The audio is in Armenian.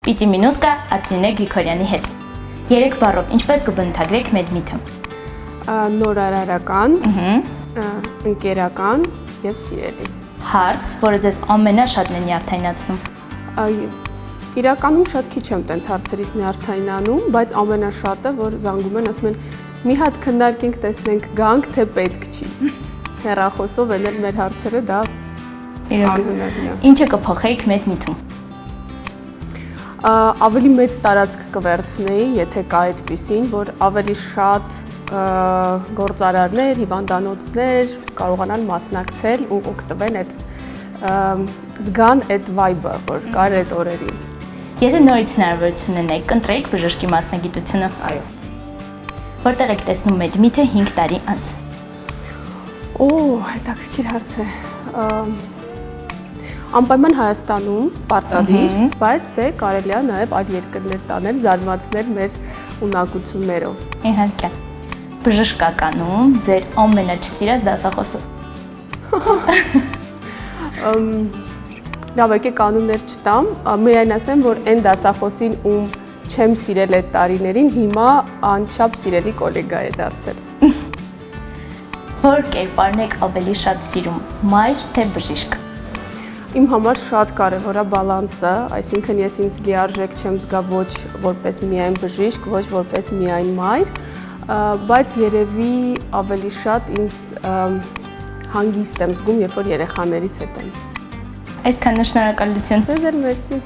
Պիտի մինուտկա Ատրինե Գրիգորյանի հետ։ 3 բառով ինչպես կբնութագրեք Մեդմիթը։ Նորարարական, ընկերական եւ սիրելի։ Հարց, որը ձեզ ամենաշատն է նյարդայնացնում։ Իրականում շատ քիչ եմ տենց հարցերից նյարդայնանում, բայց ամենաշատը, որ զանգում են, ասում են՝ մի հատ քննարկենք, տեսնենք գանք, թե պետք չի։ Հեռախոսով էլ մեր հարցերը դա անհնարին է։ Ինչը կփոխեիք Մեդմիթում։ Ավելի մեծ տարածք կվերցնեի, եթե կա այդպիսին, որ ավելի շատ գործարարներ, հիվանդանոցներ կարողանան մասնակցել ու օգտվեն այդ զգան այդ vibe-ը, որ կար այդ օրերին։ Եթե նորից հնարավորություն ունեք, կընտրեիք բժշկի մասնագիտությունը։ Այո։ Որտեղ եք տեսնում Մեդմիթը 5 տարի անց։ Հետաքրքիր հարց է։ Անպայման Հայաստանում պարտադիր, բայց դե կարելի է նաև այլ երկրներ տանել, զարմացնել մեր ունակություններով։ Իհարկե։ Բժշկականում ձեր ամենաչսիրած դասախոսը։ Լավ, եկեք կանոններ չտամ, միայն ասեմ, որ այն դասախոսին, ում չեմ սիրել այդ տարիներին, հիմա անչափ սիրելի գոլեգա է դարձել։ Որ կերպարն եք ավելի շատ սիրում, մայր թե բժիշկ։ Իմ համար շատ կարևոր է բալանսը, այսինքն ես ինձ լիարժեք չեմ զգա ոչ որպես միայն բժիշկ, ոչ որպես միայն մայր, բայց երևի ավելի շատ ինձ հանգիստ եմ զգում, երբ որ երեխաներիս հետ եմ։ Այսքան շնորհակալություն։ Ձեզ էլ մերսի։